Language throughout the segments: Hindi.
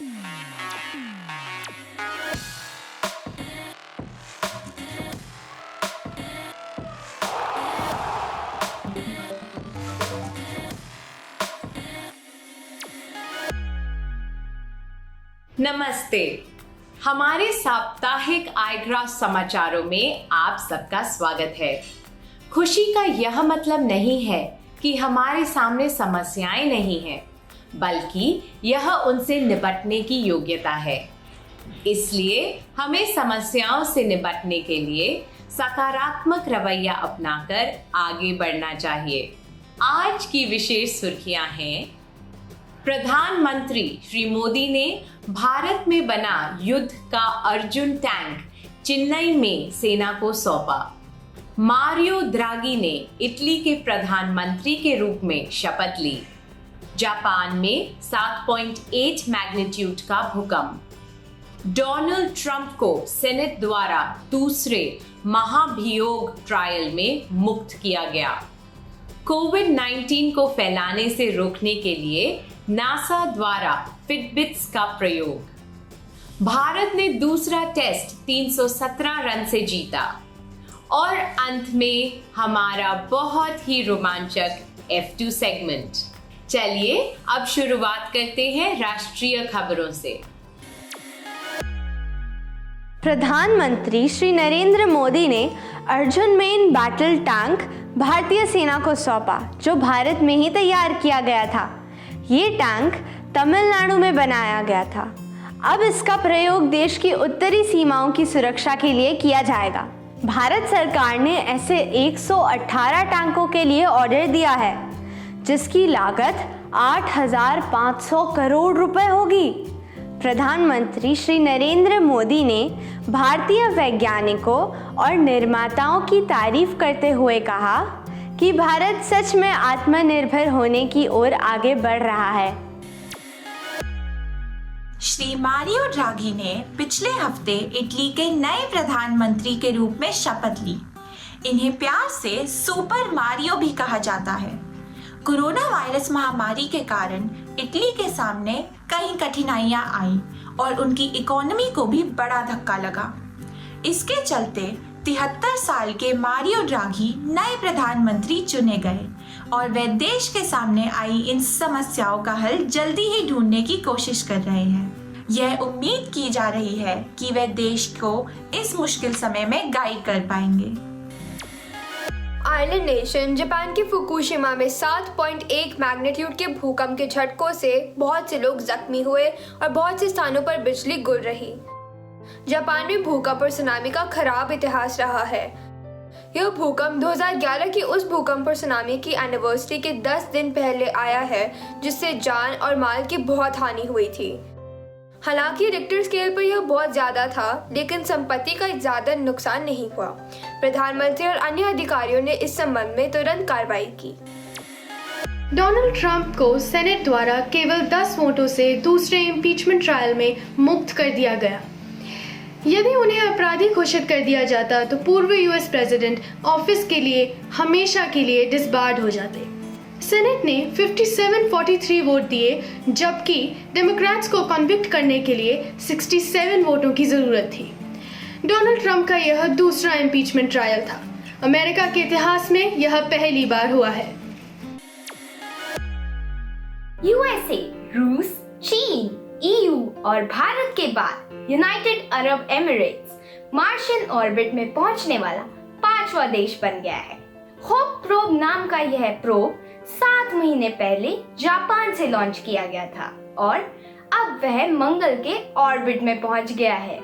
नमस्ते। हमारे साप्ताहिक आइग्रास समाचारों में आप सबका स्वागत है। खुशी का यह मतलब नहीं है कि हमारे सामने समस्याएं नहीं हैं, बल्कि यह उनसे निपटने की योग्यता है। इसलिए हमें समस्याओं से निपटने के लिए सकारात्मक रवैया अपनाकर आगे बढ़ना चाहिए। आज की विशेष सुर्खियां हैं: प्रधानमंत्री श्री मोदी ने भारत में बना युद्ध का अर्जुन टैंक चेन्नई में सेना को सौंपा। मारियो द्रागी ने इटली के प्रधानमंत्री के रूप में शपथ ली। जापान में 7.8 मैग्नीट्यूड का भूकंप। डोनाल्ड ट्रंप को सेनेट द्वारा दूसरे महाभियोग ट्रायल में मुक्त किया गया। कोविड-19 को फैलाने से रोकने के लिए नासा द्वारा फिटबिट्स का प्रयोग। भारत ने दूसरा टेस्ट 317 रन से जीता। और अंत में हमारा बहुत ही रोमांचक F2 सेगमेंट। चलिए अब शुरुआत करते हैं राष्ट्रीय खबरों से। प्रधानमंत्री श्री नरेंद्र मोदी ने अर्जुन मेन बैटल टैंक भारतीय सेना को सौंपा, जो भारत में ही तैयार किया गया था। ये टैंक तमिलनाडु में बनाया गया था। अब इसका प्रयोग देश की उत्तरी सीमाओं की सुरक्षा के लिए किया जाएगा। भारत सरकार ने ऐसे 118 टैंकों के लिए ऑर्डर दिया है, जिसकी लागत 8,500 करोड़ रुपए होगी। प्रधानमंत्री श्री नरेंद्र मोदी ने भारतीय वैज्ञानिकों और निर्माताओं की तारीफ करते हुए कहा कि भारत सच में आत्मनिर्भर होने की ओर आगे बढ़ रहा है। श्री मारियो ड्रागी ने पिछले हफ्ते इटली के नए प्रधानमंत्री के रूप में शपथ ली। इन्हें प्यार से सुपर मारियो भी कहा जाता है। कोरोना वायरस महामारी के कारण इटली के सामने कई कठिनाइयां आई और उनकी इकोनॉमी को भी बड़ा धक्का लगा। इसके चलते 73 साल के मारियो ड्रागी नए प्रधानमंत्री चुने गए और वे देश के सामने आई इन समस्याओं का हल जल्दी ही ढूंढने की कोशिश कर रहे हैं। यह उम्मीद की जा रही है कि वे देश को इस मुश्किल समय में गाइड कर पाएंगे। आइलैंड नेशन जापान के फुकुशिमा में 7.1 मैग्नीट्यूड के भूकंप के झटकों से बहुत से लोग जख्मी हुए और बहुत से स्थानों पर बिजली गुल रही। जापान में भूकंप और सुनामी का खराब इतिहास रहा है। यह भूकंप 2011 की उस भूकंप और सुनामी की एनिवर्सरी के 10 दिन पहले आया है, जिससे जान और माल की बहुत हानि हुई थी। हालांकि रिक्टर स्केल पर यह बहुत ज्यादा था, लेकिन संपत्ति का ज्यादा नुकसान नहीं हुआ। प्रधानमंत्री और अन्य अधिकारियों ने इस संबंध में तुरंत कार्रवाई की। डोनाल्ड ट्रंप को सेनेट द्वारा केवल 10 वोटों से दूसरे इम्पीचमेंट ट्रायल में मुक्त कर दिया गया। यदि उन्हें अपराधी घोषित कर दिया जाता तो पूर्व यूएस प्रेसिडेंट ऑफिस के लिए हमेशा के लिए डिसबार्ड हो जाते। सेनेट ने 57-43 वोट दिए, जबकि डेमोक्रेट्स को कन्विक्ट करने के लिए 67 वोटों की जरूरत थी। डोनाल्ड ट्रंप का यह दूसरा इम्पीचमेंट ट्रायल था। अमेरिका के इतिहास में यह पहली बार हुआ है। यूएसए, रूस, चीन, ईयू और भारत के बाद United Arab Emirates Martian orbit में पहुंचने वाला 5वां देश बन गया है। होप प्रोब नाम का यह प्रोब 7 महीने पहले जापान से लॉन्च किया गया था और अब वह मंगल के ऑर्बिट में पहुंच गया है।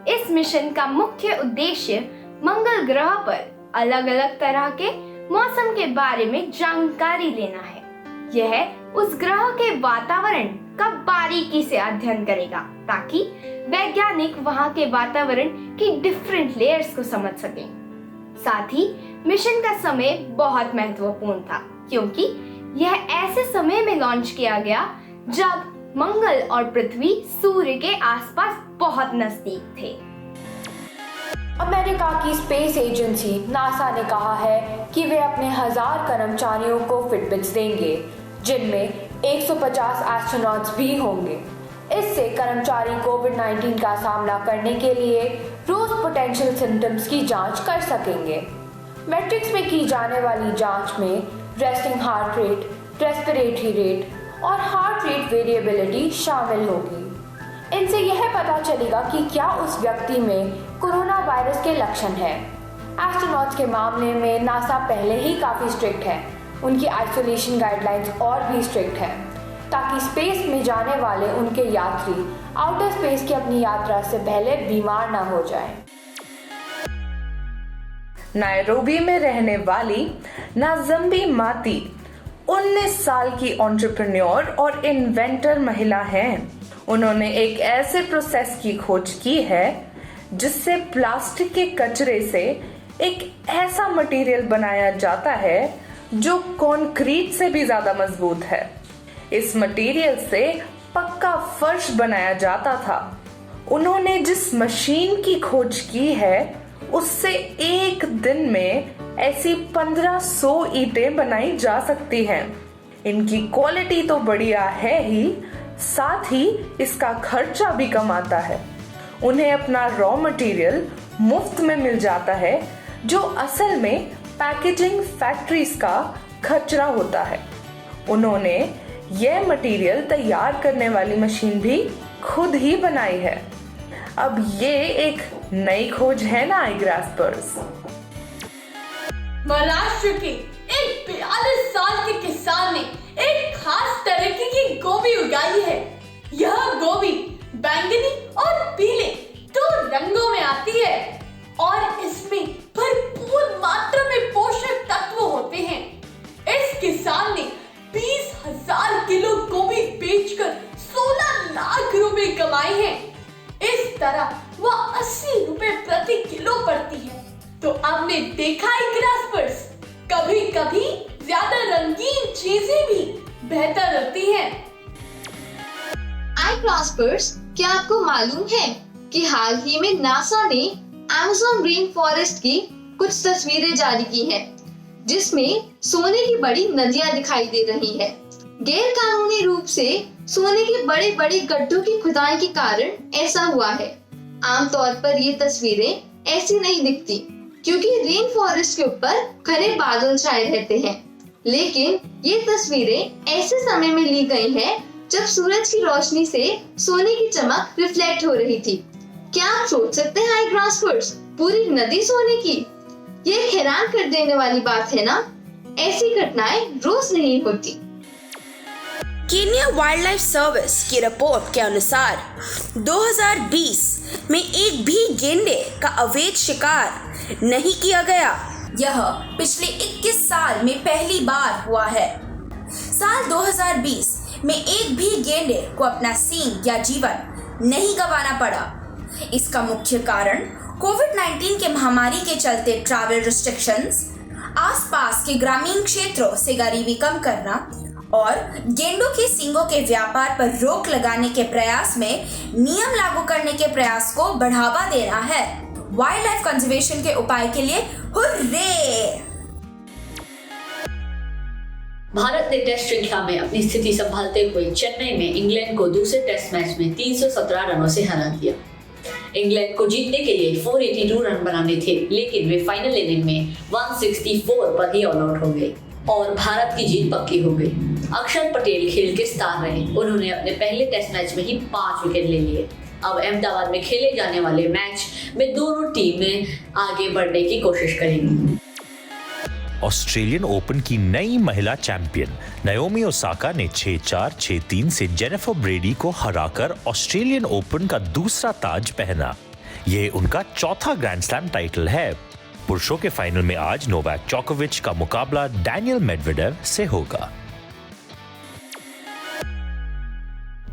इस मिशन का मुख्य उद्देश्य मंगल ग्रह पर अलग अलग तरह के मौसम के बारे में जानकारी लेना है। यह उस ग्रह के वातावरण का बारीकी से अध्ययन करेगा, ताकि वैज्ञानिक वहां के वातावरण की डिफरेंट लेयर्स को समझ सकें। साथ ही मिशन का समय बहुत महत्वपूर्ण था, क्योंकि यह ऐसे समय में लॉन्च किया गया जब मंगल और पृथ्वी सूर्य के आसपास बहुत नजदीक थे। अमेरिका की स्पेस एजेंसी नासा ने कहा है कि वे अपने 1000 कर्मचारियों को फिटबिट्स देंगे, जिनमें 150 एस्ट्रोनॉट्स भी होंगे। इससे कर्मचारी कोविड-19 का सामना करने के लिए रोज पोटेंशियल सिम्टम्स की जांच कर सकेंगे। मैट्रिक्स में की जाने वाली जांच में resting heart rate, respiratory rate और हार्ट रेट वेरिएबिलिटी शामिल होगी। इनसे यह पता चलेगा कि क्या उस व्यक्ति में कोरोना वायरस के लक्षण हैं। एस्ट्रोनॉट्स के मामले में नासा पहले ही काफ़ी स्ट्रिक्ट है। उनकी आइसोलेशन गाइडलाइंस और भी स्ट्रिक्ट है ताकि स्पेस में जाने वाले उनके यात्री आउटर स्पेस की अपनी यात्रा से पहले बीमार ना हो जाएं। नायरोबी में रहने वाली नाज़म्बी माती 19 साल की एंटरप्रेन्योर और इन्वेंटर महिला हैं। उन्होंने एक ऐसे प्रोसेस की खोज की है जिससे प्लास्टिक के कचरे से एक ऐसा मटेरियल बनाया जाता है जो कंक्रीट से भी ज्यादा मजबूत है। इस मटेरियल से पक्का फर्श बनाया जाता था। उन्होंने जिस मशीन की खोज की है उससे एक दिन में ऐसी 1500 ईंटें बनाई जा सकती हैं। इनकी क्वालिटी तो बढ़िया है ही, साथ ही इसका खर्चा भी कम आता है। उन्हें अपना रॉ मटेरियल मुफ्त में मिल जाता है जो असल में पैकेजिंग फैक्ट्रीज का खर्चा होता है। उन्होंने यह मटेरियल तैयार करने वाली मशीन भी खुद ही बनाई है। अब ये एक नई खोज है ना iGraspers। महाराष्ट्र के एक 42 साल के किसान ने एक खास तरीके की गोभी उगाई है। यह गोभी बैंगनी और पीले 2 रंगों में आती है और इसमें भरपूर मात्रा में पोषक तत्व होते हैं। इस किसान ने 20,000 किलो गोभी बेचकर 16 लाख रुपए कमाए हैं। इस तरह वह 80 रुपए प्रति किलो पड़ती है। तो आपने देखा iGraspers, कभी कभी ज्यादा रंगीन चीजें भी बेहतर होती हैं। iGraspers, क्या आपको मालूम है कि हाल ही में नासा ने अमेज़न रेन फॉरेस्ट की कुछ तस्वीरें जारी की हैं, जिसमें सोने की बड़ी नदियां दिखाई दे रही है। गैर कानूनी रूप से सोने के बड़े बड़े गड्ढों की खुदाई के कारण ऐसा हुआ है। आमतौर पर ये तस्वीरें ऐसी नहीं दिखती क्योंकि रेन फॉरेस्ट के ऊपर घने बादल छाए रहते हैं। लेकिन ये तस्वीरें ऐसे समय में ली गई हैं जब सूरज की रोशनी से सोने की चमक रिफ्लेक्ट हो रही थी। क्या आप सोच सकते हैं iGraspers, पूरी नदी सोने की? ये हैरान कर देने वाली बात है ना। ऐसी घटनाएं रोज नहीं होती। केन्या वाइल्ड लाइफ सर्विस की रिपोर्ट के अनुसार 2020 में एक भी गेंडे का अवैध शिकार नहीं किया गया। यह पिछले 21 साल में पहली बार हुआ है। साल 2020 में एक भी गेंडे को अपना सींग या जीवन नहीं गंवाना पड़ा। इसका मुख्य कारण कोविड-19 के महामारी के चलते ट्रैवल रिस्ट्रिक्शंस, आसपास के ग्रामीण क्षेत्रों से गरीबी कम करना और गेंडों के सींगों के व्यापार पर रोक लगाने के प्रयास में नियम लागू करने के प्रयास को बढ़ावा देना है। वाइल्ड लाइफ कंजर्वेशन के उपाय के लिए हुर्रे! भारत ने टेस्ट श्रृंखला में अपनी स्थिति संभालते हुए चेन्नई में इंग्लैंड को दूसरे टेस्ट मैच में 317 रनों से हरा दिया। इंग्लैंड को जीतने के लिए 482 रन बनाने थे, लेकिन वे फाइनल इनिंग में 164 पर ही ऑल आउट हो गए और भारत की जीत पक्की हो गई। अक्षर पटेल खेल के स्टार रहे। उन्होंने अपने पहले टेस्ट मैच में ही 5 विकेट ले लिए। अब अहमदाबाद में खेले जाने वाले मैच में दोनों टीमें आगे बढ़ने की कोशिश करेंगी। ऑस्ट्रेलियन ओपन की नई महिला चैंपियन नाओमी ओसाका ने 6-4, 6-3 से जेनिफर ब्रेडी को हराकर ऑस्ट्रेलियन ओपन का दूसरा ताज पहना। यह उनका चौथा ग्रैंड स्लैम टाइटल है। पुरुषों के फाइनल में आज नोवाक जोकोविच का मुकाबला डैनियल मेडवेडेव से होगा।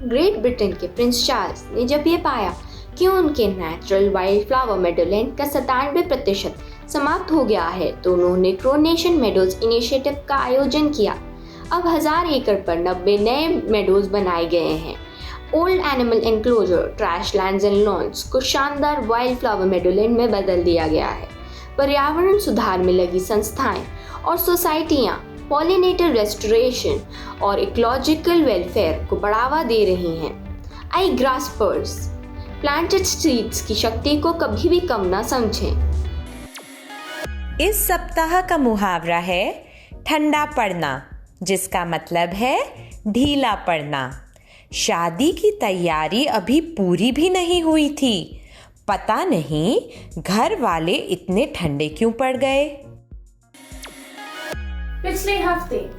ग्रेट ब्रिटेन के प्रिंस चार्ल्स ने जब ये पाया कि उनके नेचुरल वाइल्ड फ्लावर मेडोलैंड का 97% समाप्त हो गया है, तो उन्होंने क्रोनेशन मेडोज इनिशिएटिव का आयोजन किया। अब 1000 एकड़ पर 90 नए मेडोज बनाए गए हैं। Old animal enclosure, trash lands and lawns को शानदार वाइल्ड फ्लावर मेडोलैंड में बदल दिया गया है। पर्यावरण सुधार में लगी संस्थाएं और सोसाइटियां पॉलिनेटर रेस्टोरेशन और इकोलॉजिकल वेलफेयर को बढ़ावा दे रही हैं। आई ग्रास्पर्स, प्लांटेड सीड्स की शक्ति को कभी भी कम ना समझें। इस सप्ताह का मुहावरा है ठंडा पड़ना, जिसका मतलब है ढीला पड़ना। शादी की तैयारी अभी पूरी भी नहीं हुई थी, पता नहीं घर वाले इतने ठंडे क्यों पड़ गए। पिछले हफ्ते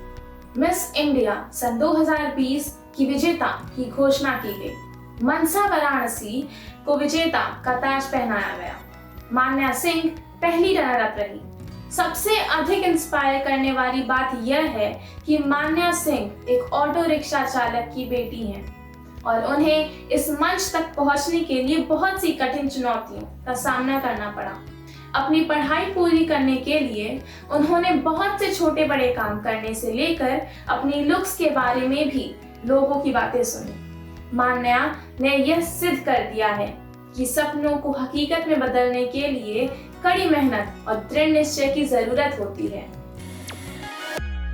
मिस इंडिया सन 2020 की विजेता की घोषणा की गई। मनसा वाराणसी को विजेता का ताज पहनाया गया। मान्या सिंह पहली रनर अप रही। सबसे अधिक इंस्पायर करने वाली बात यह है कि मान्या सिंह एक ऑटो रिक्शा चालक की बेटी हैं और उन्हें इस मंच तक पहुंचने के लिए बहुत सी कठिन चुनौतियों का सामना करना पड़ा। अपनी पढ़ाई पूरी करने के लिए उन्होंने बहुत से छोटे बड़े काम करने से लेकर अपनी लुक्स के बारे में भी लोगों की बातें सुनी। मान्या ने यह सिद्ध कर दिया है कि सपनों को हकीकत में बदलने के लिए कड़ी मेहनत और दृढ़ निश्चय की जरूरत होती है।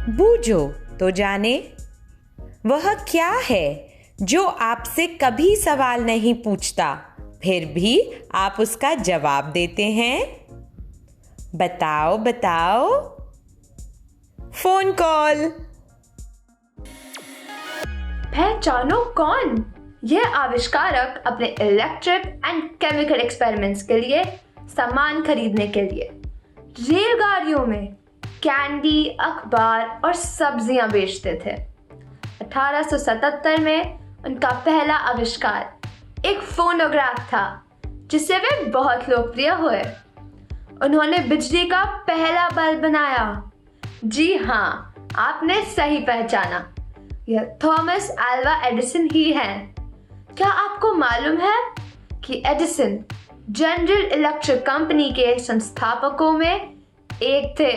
बूझो तो जाने, वह क्या है जो आपसे कभी सवाल नहीं पूछता, फिर भी आप उसका जवाब देते हैं? बताओ बताओ। Phone call. पहचानो कौन? यह आविष्कारक अपने इलेक्ट्रिक एंड केमिकल एक्सपेरिमेंट्स के लिए सामान खरीदने के लिए रेलगाड़ियों में कैंडी, अखबार और सब्जियां बेचते थे। 1877 में उनका पहला आविष्कार एक फोनोग्राफ था, जिससे वे बहुत लोकप्रिय हुए। उन्होंने बिजली का पहला बल्ब बनाया। जी हाँ, आपने सही पहचाना, यह थॉमस अल्वा एडिसन ही हैं। क्या आपको मालूम है कि एडिसन जनरल इलेक्ट्रिक कंपनी के संस्थापकों में एक थे?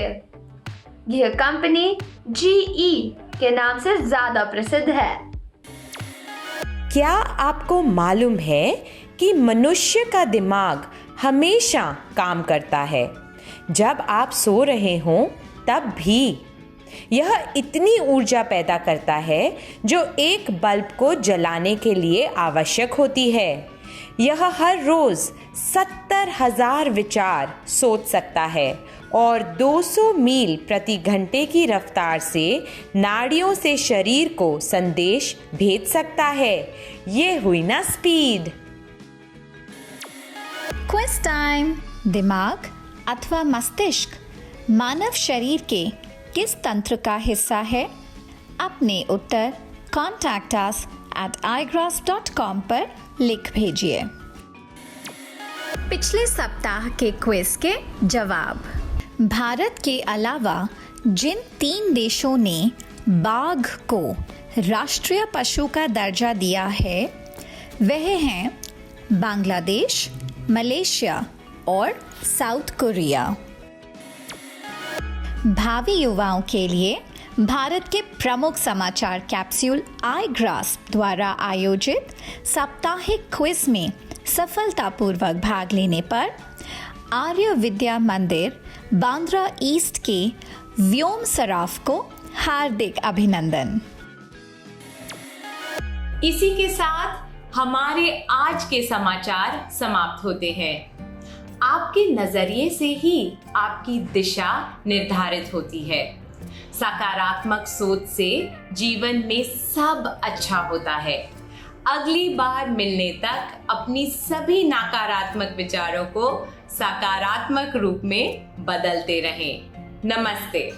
यह कंपनी GE के नाम से ज्यादा प्रसिद्ध है। क्या आपको मालूम है कि मनुष्य का दिमाग हमेशा काम करता है, जब आप सो रहे हों तब भी? यह इतनी ऊर्जा पैदा करता है जो एक बल्ब को जलाने के लिए आवश्यक होती है। यह हर रोज 70,000 विचार सोच सकता है और 200 मील प्रति घंटे की रफ्तार से नाड़ियों से शरीर को संदेश भेज सकता है। ये हुई ना स्पीड। Quiz time. दिमाग अथवा मस्तिष्क मानव शरीर के किस तंत्र का हिस्सा है? अपने उत्तर contactus@igrass.com पर लिख भेजिए। पिछले सप्ताह के क्विज के जवाब। भारत के अलावा जिन 3 देशों ने बाघ को राष्ट्रीय पशु का दर्जा दिया है वह हैं बांग्लादेश, मलेशिया और साउथ कोरिया। भावी युवाओं के लिए भारत के प्रमुख समाचार कैप्सूल आई ग्रास द्वारा आयोजित साप्ताहिक क्विज में सफलतापूर्वक भाग लेने पर आर्य विद्या मंदिर बांद्रा ईस्ट के व्योम सराफ को हार्दिक अभिनंदन। इसी के साथ हमारे आज के समाचार समाप्त होते हैं। आपके नजरिए से ही आपकी दिशा निर्धारित होती है। सकारात्मक सोच से जीवन में सब अच्छा होता है। अगली बार मिलने तक अपनी सभी नकारात्मक विचारों को सकारात्मक रूप में बदलते रहें। नमस्ते।